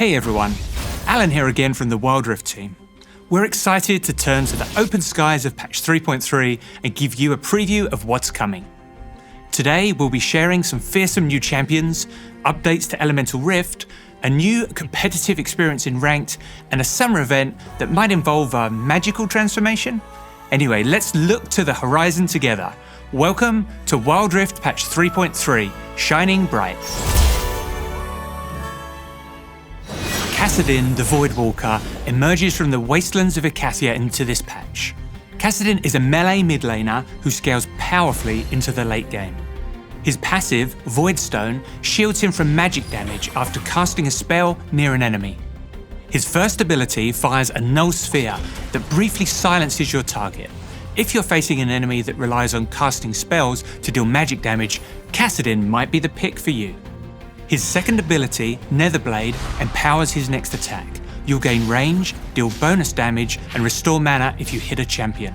Hey everyone, Alan here again from the Wild Rift team. We're excited to turn to the open skies of patch 3.3 and give you a preview of what's coming. Today we'll be sharing some fearsome new champions, updates to Elemental Rift, a new competitive experience in Ranked, and a summer event that might involve a magical transformation. Anyway, let's look to the horizon together. Welcome to Wild Rift patch 3.3, Shining Bright. Kassadin, the Voidwalker, emerges from the wastelands of Ikathia into this patch. Kassadin is a melee mid laner who scales powerfully into the late game. His passive, Voidstone, shields him from magic damage after casting a spell near an enemy. His first ability fires a null sphere that briefly silences your target. If you're facing an enemy that relies on casting spells to deal magic damage, Kassadin might be the pick for you. His second ability, Netherblade, empowers his next attack. You'll gain range, deal bonus damage, and restore mana if you hit a champion.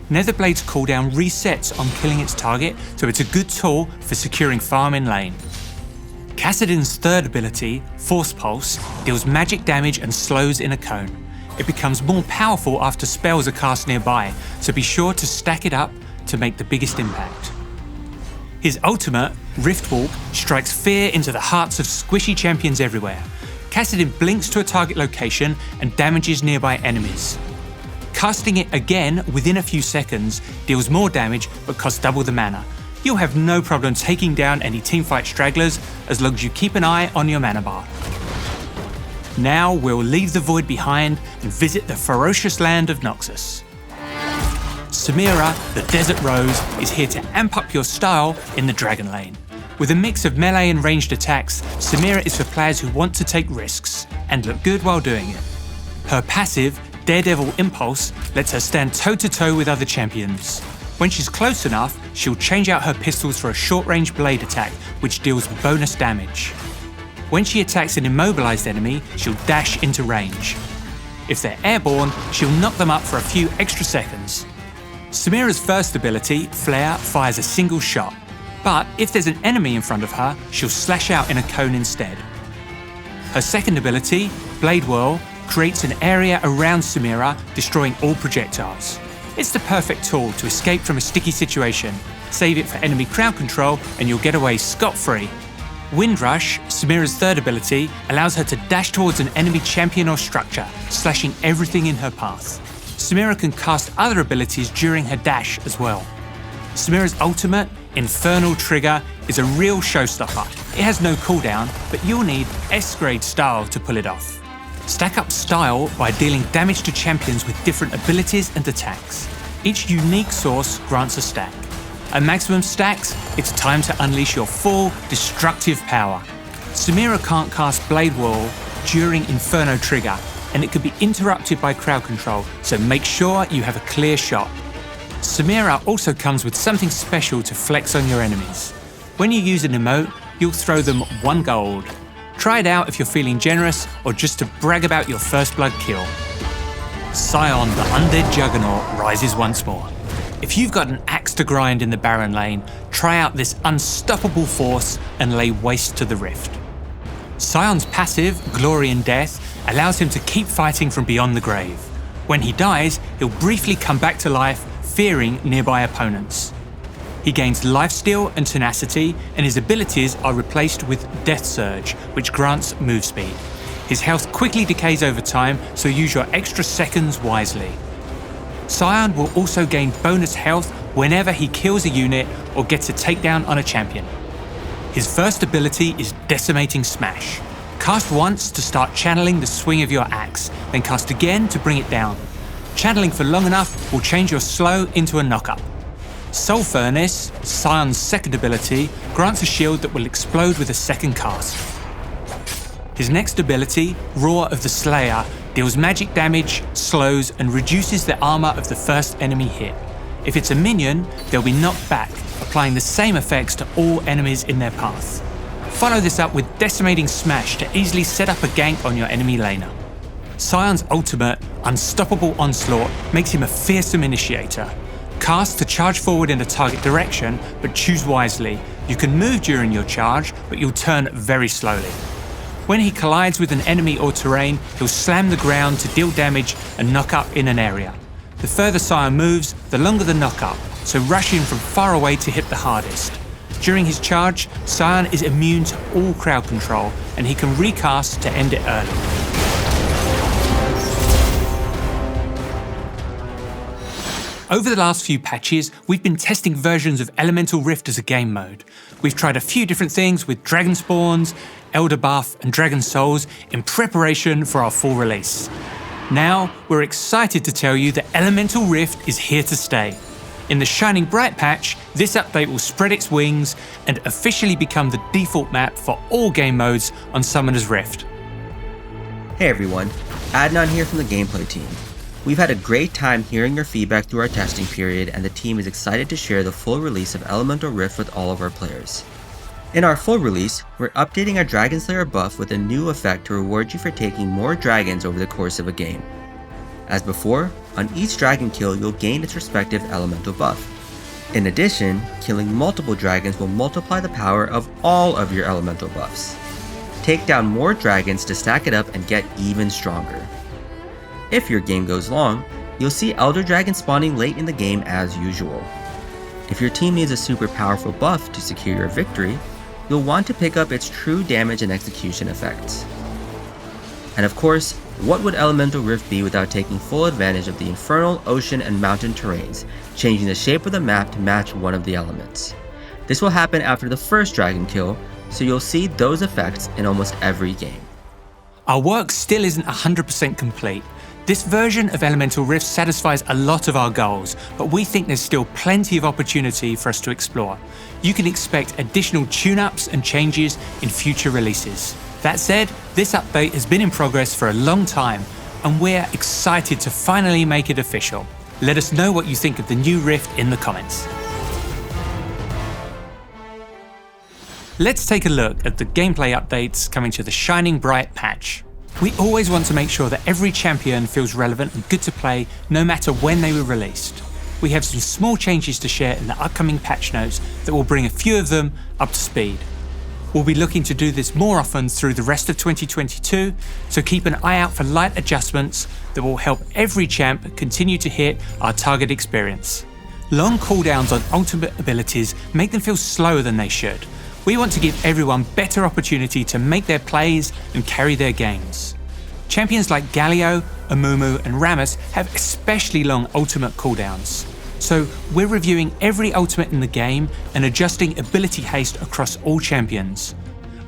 Netherblade's cooldown resets on killing its target, so it's a good tool for securing farm in lane. Kassadin's third ability, Force Pulse, deals magic damage and slows in a cone. It becomes more powerful after spells are cast nearby, so be sure to stack it up to make the biggest impact. His ultimate, Riftwalk, strikes fear into the hearts of squishy champions everywhere. Kassadin blinks to a target location and damages nearby enemies. Casting it again within a few seconds deals more damage but costs double the mana. You'll have no problem taking down any teamfight stragglers as long as you keep an eye on your mana bar. Now we'll leave the void behind and visit the ferocious land of Noxus. Samira, the Desert Rose, is here to amp up your style in the Dragon Lane. With a mix of melee and ranged attacks, Samira is for players who want to take risks and look good while doing it. Her passive, Daredevil Impulse, lets her stand toe-to-toe with other champions. When she's close enough, she'll change out her pistols for a short-range blade attack, which deals bonus damage. When she attacks an immobilized enemy, she'll dash into range. If they're airborne, she'll knock them up for a few extra seconds. Samira's first ability, Flare, fires a single shot, but if there's an enemy in front of her, she'll slash out in a cone instead. Her second ability, Blade Whirl, creates an area around Samira, destroying all projectiles. It's the perfect tool to escape from a sticky situation. Save it for enemy crowd control and you'll get away scot-free. Windrush, Samira's third ability, allows her to dash towards an enemy champion or structure, slashing everything in her path. Samira can cast other abilities during her dash as well. Samira's ultimate, Infernal Trigger, is a real showstopper. It has no cooldown, but you'll need S-grade style to pull it off. Stack up style by dealing damage to champions with different abilities and attacks. Each unique source grants a stack. At maximum stacks, it's time to unleash your full destructive power. Samira can't cast Blade Whirl during Inferno Trigger, and it could be interrupted by crowd control, so make sure you have a clear shot. Samira also comes with something special to flex on your enemies. When you use an emote, you'll throw them 1 gold. Try it out if you're feeling generous or just to brag about your first blood kill. Scion, the undead juggernaut, rises once more. If you've got an axe to grind in the Barren Lane, try out this unstoppable force and lay waste to the Rift. Scion's passive, Glory in Death, allows him to keep fighting from beyond the grave. When he dies, he'll briefly come back to life, fearing nearby opponents. He gains lifesteal and tenacity, and his abilities are replaced with Death Surge, which grants move speed. His health quickly decays over time, so use your extra seconds wisely. Scion will also gain bonus health whenever he kills a unit or gets a takedown on a champion. His first ability is Decimating Smash. Cast once to start channeling the swing of your axe, then cast again to bring it down. Channeling for long enough will change your slow into a knockup. Soul Furnace, Scion's second ability, grants a shield that will explode with a second cast. His next ability, Roar of the Slayer, deals magic damage, slows, and reduces the armor of the first enemy hit. If it's a minion, they'll be knocked back, applying the same effects to all enemies in their path. Follow this up with Decimating Smash to easily set up a gank on your enemy laner. Scion's ultimate, Unstoppable Onslaught, makes him a fearsome initiator. Cast to charge forward in a target direction, but choose wisely. You can move during your charge, but you'll turn very slowly. When he collides with an enemy or terrain, he'll slam the ground to deal damage and knock up in an area. The further Scion moves, the longer the knock up, so rush in from far away to hit the hardest. During his charge, Scion is immune to all crowd control, and he can recast to end it early. Over the last few patches, we've been testing versions of Elemental Rift as a game mode. We've tried a few different things with Dragon Spawns, Elder Buff and Dragon Souls in preparation for our full release. Now, we're excited to tell you that Elemental Rift is here to stay. In the Shining Bright patch, this update will spread its wings and officially become the default map for all game modes on Summoner's Rift. Hey everyone, Adnan here from the gameplay team. We've had a great time hearing your feedback through our testing period, and the team is excited to share the full release of Elemental Rift with all of our players. In our full release, we're updating our Dragon Slayer buff with a new effect to reward you for taking more dragons over the course of a game. As before, on each dragon kill you'll gain its respective elemental buff. In addition, killing multiple dragons will multiply the power of all of your elemental buffs. Take down more dragons to stack it up and get even stronger. If your game goes long, you'll see Elder Dragons spawning late in the game as usual. If your team needs a super powerful buff to secure your victory, you'll want to pick up its true damage and execution effects. And of course, what would Elemental Rift be without taking full advantage of the infernal, ocean, and mountain terrains, changing the shape of the map to match one of the elements? This will happen after the first dragon kill, so you'll see those effects in almost every game. Our work still isn't 100% complete. This version of Elemental Rift satisfies a lot of our goals, but we think there's still plenty of opportunity for us to explore. You can expect additional tune-ups and changes in future releases. That said, this update has been in progress for a long time, and we're excited to finally make it official. Let us know what you think of the new Rift in the comments. Let's take a look at the gameplay updates coming to the Shining Bright patch. We always want to make sure that every champion feels relevant and good to play no matter when they were released. We have some small changes to share in the upcoming patch notes that will bring a few of them up to speed. We'll be looking to do this more often through the rest of 2022, so keep an eye out for light adjustments that will help every champ continue to hit our target experience. Long cooldowns on ultimate abilities make them feel slower than they should. We want to give everyone better opportunity to make their plays and carry their games. Champions like Galio, Amumu and Rammus have especially long ultimate cooldowns. So we're reviewing every ultimate in the game and adjusting ability haste across all champions.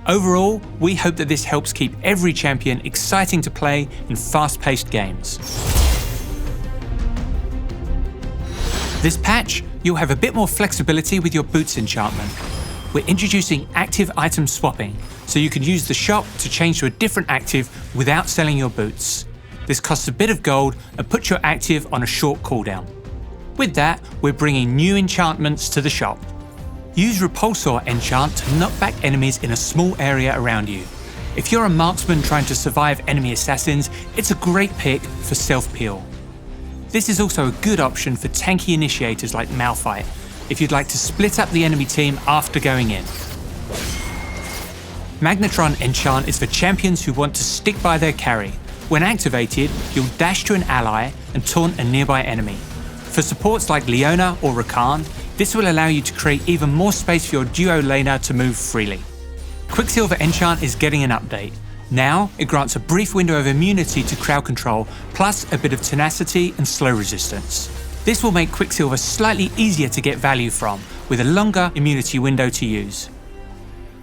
Overall, we hope that this helps keep every champion exciting to play in fast-paced games. This patch, you'll have a bit more flexibility with your boots enchantment. We're introducing active item swapping, so you can use the shop to change to a different active without selling your boots. This costs a bit of gold and puts your active on a short cooldown. With that, we're bringing new enchantments to the shop. Use Repulsor enchant to knock back enemies in a small area around you. If you're a marksman trying to survive enemy assassins, it's a great pick for self-peel. This is also a good option for tanky initiators like Malphite, if you'd like to split up the enemy team after going in. Magnetron enchant is for champions who want to stick by their carry. When activated, you'll dash to an ally and taunt a nearby enemy. For supports like Leona or Rakan, this will allow you to create even more space for your duo laner to move freely. Quicksilver enchant is getting an update. Now, it grants a brief window of immunity to crowd control, plus a bit of tenacity and slow resistance. This will make Quicksilver slightly easier to get value from, with a longer immunity window to use.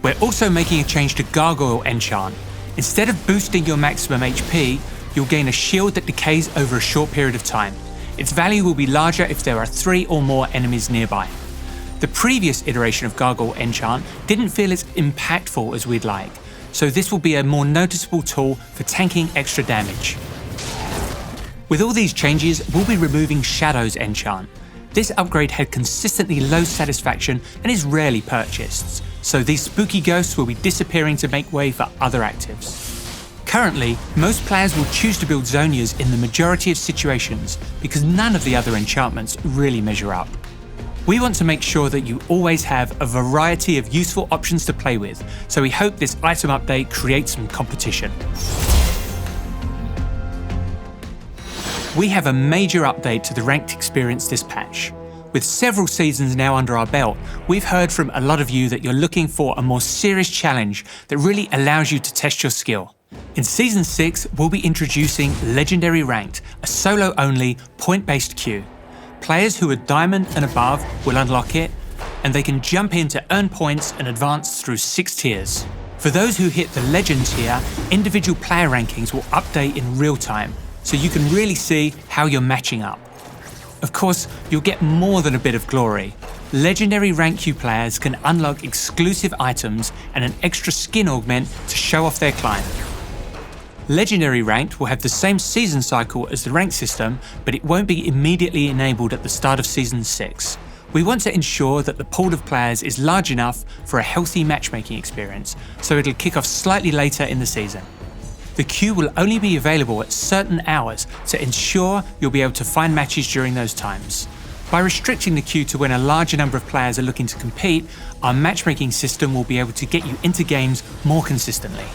We're also making a change to Gargoyle enchant. Instead of boosting your maximum HP, you'll gain a shield that decays over a short period of time. Its value will be larger if there are 3 or more enemies nearby. The previous iteration of Gargoyle enchant didn't feel as impactful as we'd like, so this will be a more noticeable tool for tanking extra damage. With all these changes, we'll be removing Shadow's enchant. This upgrade had consistently low satisfaction and is rarely purchased, so these spooky ghosts will be disappearing to make way for other actives. Currently, most players will choose to build Zonias in the majority of situations because none of the other enchantments really measure up. We want to make sure that you always have a variety of useful options to play with, so we hope this item update creates some competition. We have a major update to the ranked experience this patch. With several seasons now under our belt, we've heard from a lot of you that you're looking for a more serious challenge that really allows you to test your skill. In Season 6, we'll be introducing Legendary Ranked, a solo-only, point-based queue. Players who are Diamond and above will unlock it, and they can jump in to earn points and advance through 6 tiers. For those who hit the Legend tier, individual player rankings will update in real time, so you can really see how you're matching up. Of course, you'll get more than a bit of glory. Legendary Rank Q players can unlock exclusive items and an extra skin augment to show off their climb. Legendary Ranked will have the same season cycle as the rank system, but it won't be immediately enabled at the start of Season 6. We want to ensure that the pool of players is large enough for a healthy matchmaking experience, so it'll kick off slightly later in the season. The queue will only be available at certain hours to ensure you'll be able to find matches during those times. By restricting the queue to when a larger number of players are looking to compete, our matchmaking system will be able to get you into games more consistently.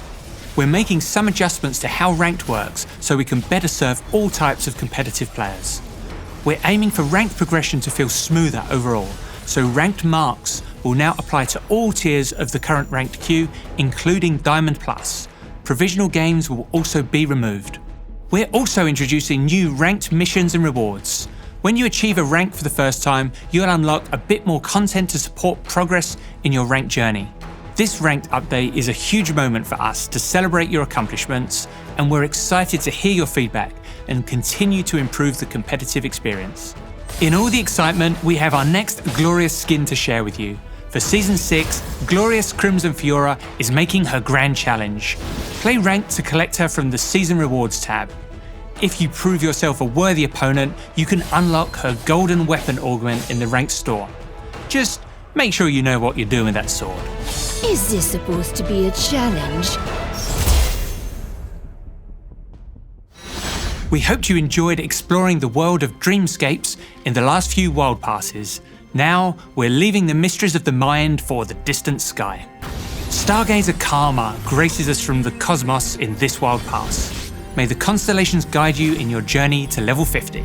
We're making some adjustments to how ranked works so we can better serve all types of competitive players. We're aiming for ranked progression to feel smoother overall, so ranked marks will now apply to all tiers of the current ranked queue, including Diamond Plus. Provisional games will also be removed. We're also introducing new ranked missions and rewards. When you achieve a rank for the first time, you'll unlock a bit more content to support progress in your ranked journey. This ranked update is a huge moment for us to celebrate your accomplishments, and we're excited to hear your feedback and continue to improve the competitive experience. In all the excitement, we have our next glorious skin to share with you. For Season 6, Glorious Crimson Fiora is making her grand challenge. Play ranked to collect her from the Season Rewards tab. If you prove yourself a worthy opponent, you can unlock her golden weapon augment in the ranked store. Just make sure you know what you're doing with that sword. Is this supposed to be a challenge? We hoped you enjoyed exploring the world of dreamscapes in the last few Wild Passes. Now, we're leaving the mysteries of the mind for the distant sky. Stargazer Karma graces us from the cosmos in this Wild Pass. May the constellations guide you in your journey to level 50.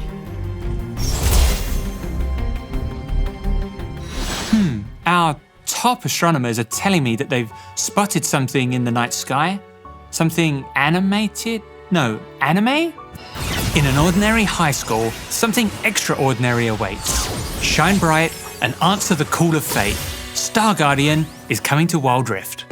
Our top astronomers are telling me that they've spotted something in the night sky. Something animated? No, anime? In an ordinary high school, something extraordinary awaits. Shine bright and answer the call of fate. Star Guardian is coming to Wild Rift.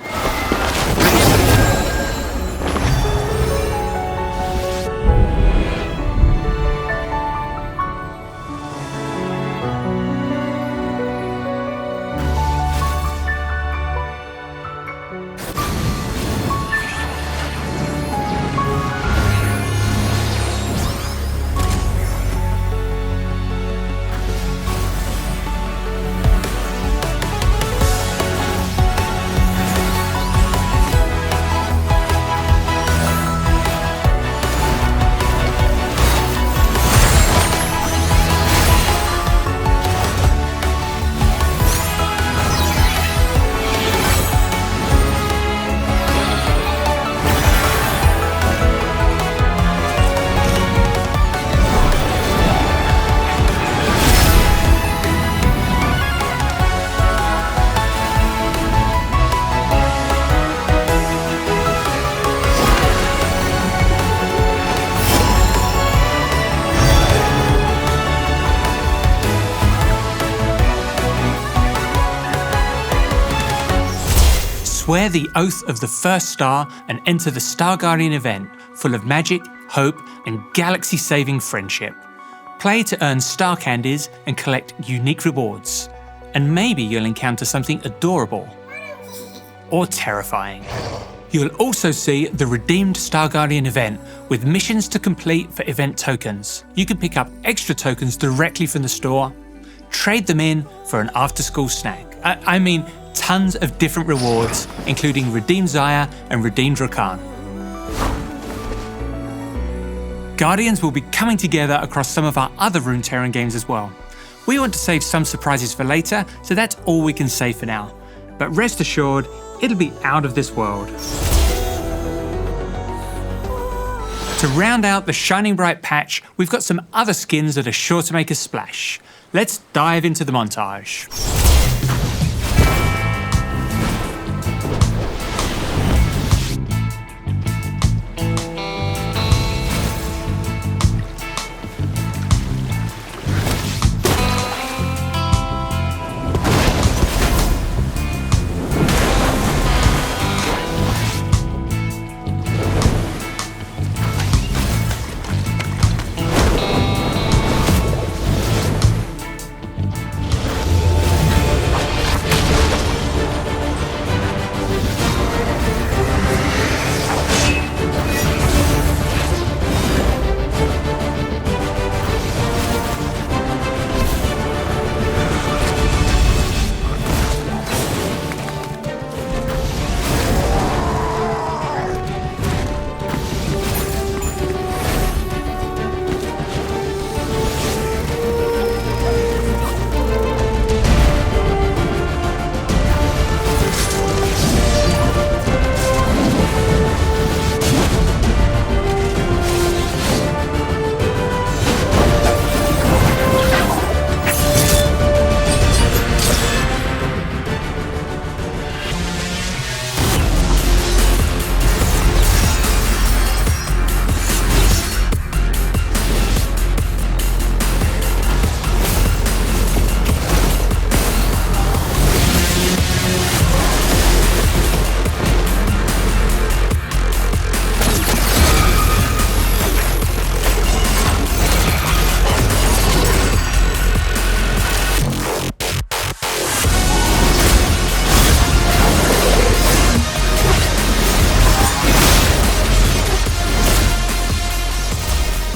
Swear the oath of the first star and enter the Star Guardian event, full of magic, hope, and galaxy-saving friendship. Play to earn star candies and collect unique rewards. And maybe you'll encounter something adorable or terrifying. You'll also see the redeemed Star Guardian event with missions to complete for event tokens. You can pick up extra tokens directly from the store, trade them in for an after-school snack. I mean, tons of different rewards, including Redeemed Zaya and Redeemed Rakan. Guardians will be coming together across some of our other Runeterran games as well. We want to save some surprises for later, so that's all we can say for now. But rest assured, it'll be out of this world. To round out the Shining Bright patch, we've got some other skins that are sure to make a splash. Let's dive into the montage.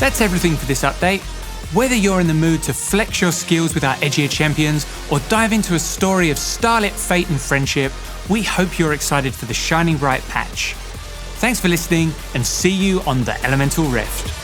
That's everything for this update. Whether you're in the mood to flex your skills with our edgier champions or dive into a story of starlit fate and friendship, we hope you're excited for the Shining Bright patch. Thanks for listening and see you on the Elemental Rift.